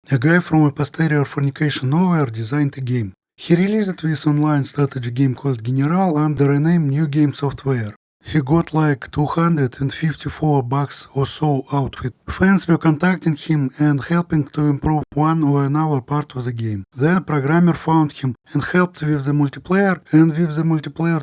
A guy from a posterior fornication nowhere designed a game. He released this online strategy game called General under a name New Game Software. He got like $254 or so out of it. Fans were contacting him and helping to improve one or another part of the game. Then programmer found him and helped with the multiplayer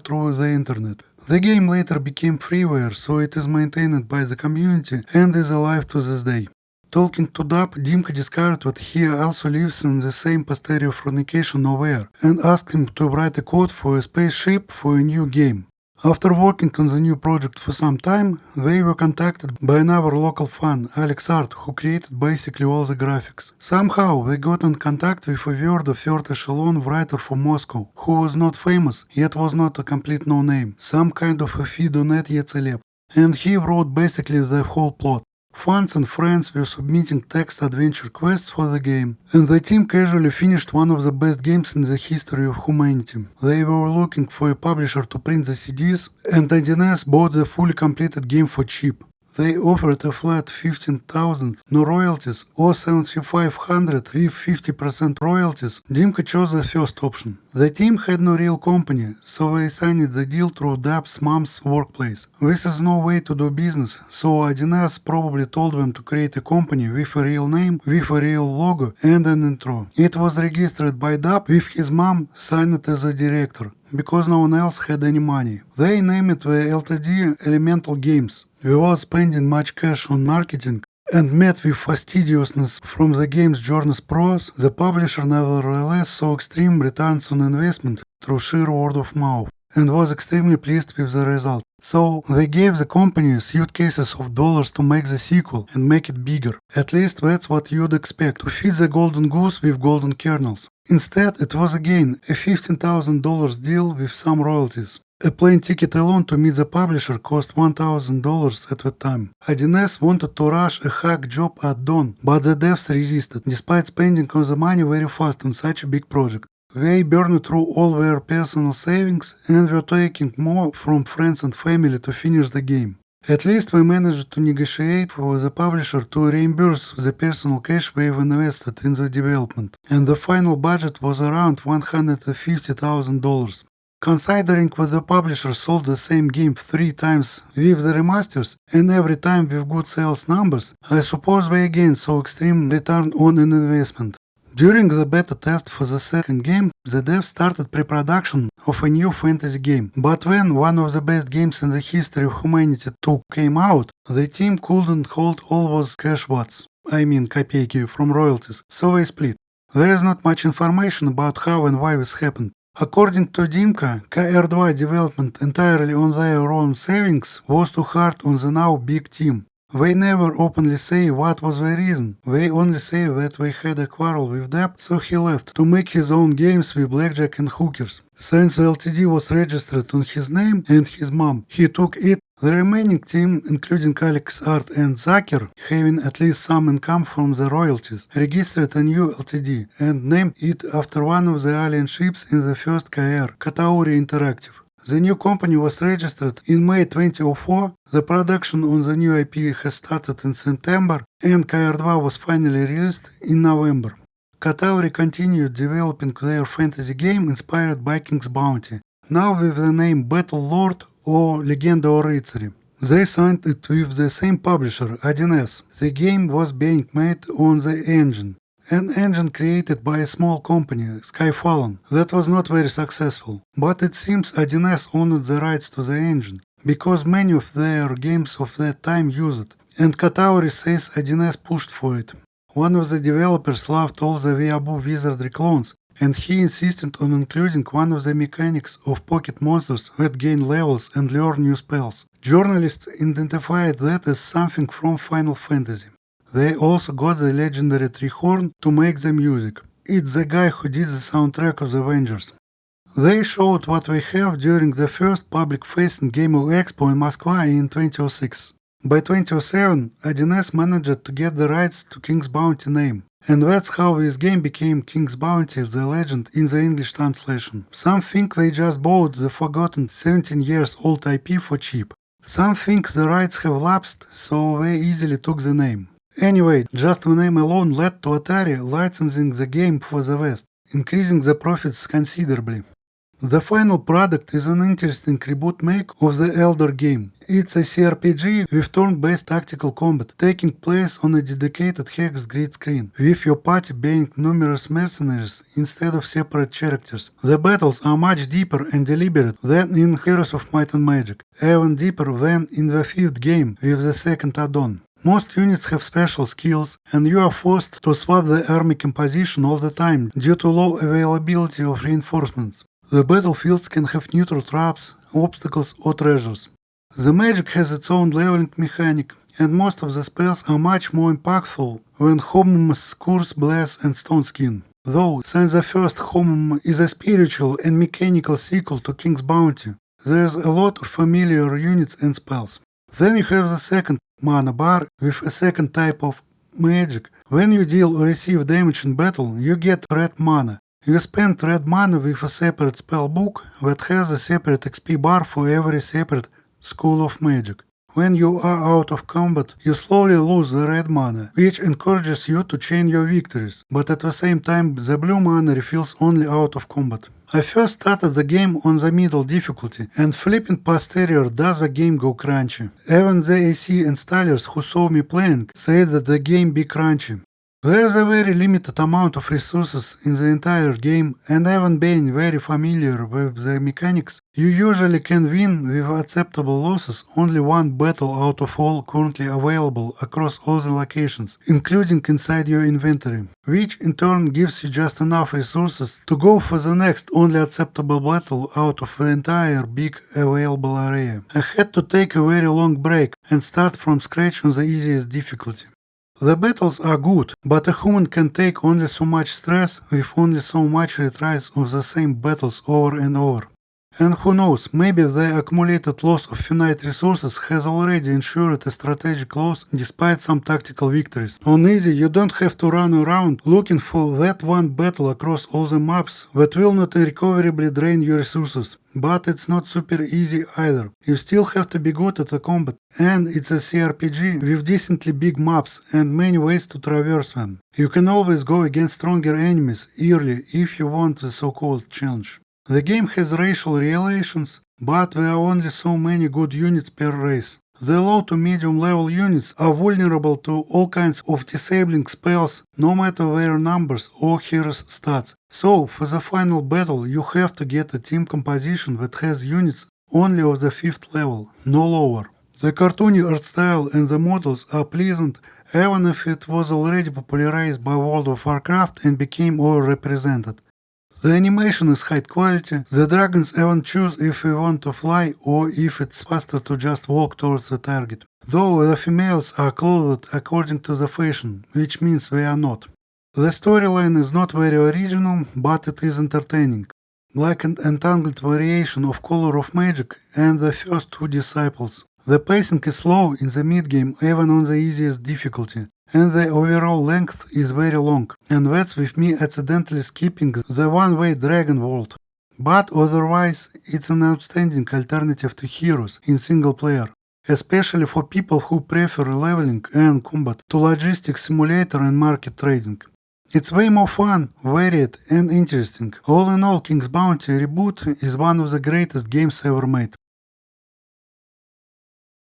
through the internet. The game later became freeware, so it is maintained by the community and is alive to this day. Talking to Dub, Dimka discovered that he also lives in the same posterior fornication nowhere and asked him to write a code for a spaceship for a new game. After working on the new project for some time, they were contacted by another local fan, Alex Art, who created basically all the graphics. Somehow they got in contact with a word of third echelon writer from Moscow, who was not famous, yet was not a complete no-name, some kind of a feed-o-net yet celeb. And he wrote basically the whole plot. Fans and friends were submitting text adventure quests for the game, and the team casually finished one of the best games in the history of humanity. They were looking for a publisher to print the CDs, and IDNS bought the fully completed game for cheap. They offered a flat 15,000, no royalties, or 7,500 with 50% royalties. Dimka chose the first option. The team had no real company, so they signed the deal through Dub's mom's workplace. This is no way to do business, so IDNS probably told them to create a company with a real name, with a real logo and an intro. It was registered by Dub with his mom signed as a director, because no one else had any money. They named the LTD Elemental Games, without spending much cash on marketing, and met with fastidiousness from the game's journey's pros. The publisher nevertheless saw extreme returns on investment through sheer word of mouth, and was extremely pleased with the result. So they gave the company suitcases of dollars to make the sequel and make it bigger. At least that's what you'd expect, to feed the golden goose with golden kernels. Instead, it was again a $15,000 deal with some royalties. A plane ticket alone to meet the publisher cost $1,000 at the time. IDNS wanted to rush a hack job at dawn, but the devs resisted, despite spending all the money very fast on such a big project. They burned through all their personal savings and were taking more from friends and family to finish the game. At least we managed to negotiate with the publisher to reimburse the personal cash they've invested in the development, and the final budget was around $150,000. Considering that the publisher sold the same game 3 times with the remasters and every time with good sales numbers, I suppose they again saw extreme return on an investment. During the beta test for the second game, the devs started pre-production of a new fantasy game, but when one of the best games in the history of humanity 2 came out, the team couldn't hold all those cash watts, копейки, from royalties, so they split. There is not much information about how and why this happened. According to Dimka, KR2 development entirely on their own savings was too hard on the now big team. They never openly say what was the reason. They only say that they had a quarrel with Deb, so he left to make his own games with blackjack and hookers. Since the LTD was registered on his name and his mom, he took it. The remaining team, including Alex Art and Zucker, having at least some income from the royalties, registered a new LTD and named it after one of the alien ships in the first KR, Katauri Interactive. The new company was registered in May 2004, the production on the new IP has started in September, and KR2 was finally released in November. Katauri continued developing their fantasy game inspired by King's Bounty, now with the name Battle Lord or Легенда or Рыцаре. They signed it with the same publisher, IDNS. The game was being made on the engine. An engine created by a small company, Skyfallen, that was not very successful, but it seems IDNS owned the rights to the engine, because many of their games of that time used it, and Katauri says IDNS pushed for it. One of the developers loved all the Weeaboo Wizardry clones, and he insisted on including one of the mechanics of pocket monsters that gain levels and learn new spells. Journalists identified that as something from Final Fantasy. They also got the legendary Treehorn to make the music. It's the guy who did the soundtrack of the Avengers. They showed what they have during the first public-facing Game Expo in Moscow in 2006. By 2007, IDNS managed to get the rights to King's Bounty name, and that's how this game became King's Bounty: The Legend in the English translation. Some think they just bought the forgotten 17 years old IP for cheap. Some think the rights have lapsed, so they easily took the name. Anyway, just the name alone led to Atari licensing the game for the West, increasing the profits considerably. The final product is an interesting reboot make of the elder game. It's a CRPG with turn-based tactical combat, taking place on a dedicated hex grid screen, with your party being numerous mercenaries instead of separate characters. The battles are much deeper and deliberate than in Heroes of Might and Magic, even deeper than in the 5th game with the second add-on. Most units have special skills, and you are forced to swap the army composition all the time due to low availability of reinforcements. The battlefields can have neutral traps, obstacles or treasures. The magic has its own leveling mechanic, and most of the spells are much more impactful when Homum's Curse, Bless and Stone Skin. Though, since the first Homum is a spiritual and mechanical sequel to King's Bounty, there's a lot of familiar units and spells. Then you have the second mana bar with a second type of magic. When you deal or receive damage in battle, you get red mana. You spend red mana with a separate spell book that has a separate XP bar for every separate school of magic. When you are out of combat, you slowly lose the red mana, which encourages you to chain your victories, but at the same time the blue mana refills only out of combat. I first started the game on the middle difficulty, and flipping posterior does the game go crunchy. Even the AC installers who saw me playing said that the game be crunchy. There's a very limited amount of resources in the entire game, and even being very familiar with the mechanics, you usually can win with acceptable losses only one battle out of all currently available across all the locations, including inside your inventory, which in turn gives you just enough resources to go for the next only acceptable battle out of the entire big available area. I had to take a very long break and start from scratch on the easiest difficulty. The battles are good, but a human can take only so much stress with only so much retries of the same battles over and over. And who knows, maybe the accumulated loss of finite resources has already ensured a strategic loss despite some tactical victories. On easy, you don't have to run around looking for that one battle across all the maps that will not irrecoverably drain your resources. But it's not super easy either. You still have to be good at the combat, and it's a CRPG with decently big maps and many ways to traverse them. You can always go against stronger enemies early if you want the so-called challenge. The game has racial relations, but there are only so many good units per race. The low to medium level units are vulnerable to all kinds of disabling spells, no matter their numbers or heroes' stats. So, for the final battle, you have to get a team composition that has units only of the 5th level, no lower. The cartoony art style and the models are pleasant, even if it was already popularized by World of Warcraft and became overrepresented. The animation is high quality, the dragons even choose if we want to fly or if it's faster to just walk towards the target. Though the females are clothed according to the fashion, which means they are not. The storyline is not very original, but it is entertaining. Like an entangled variation of Color of Magic and the first two Disciples. The pacing is slow in the mid-game even on the easiest difficulty, and the overall length is very long, and that's with me accidentally skipping the one-way Dragon World. But otherwise, it's an outstanding alternative to Heroes in single player, especially for people who prefer leveling and combat to logistics simulator and market trading. It's way more fun, varied and interesting. All in all, King's Bounty Reboot is one of the greatest games ever made.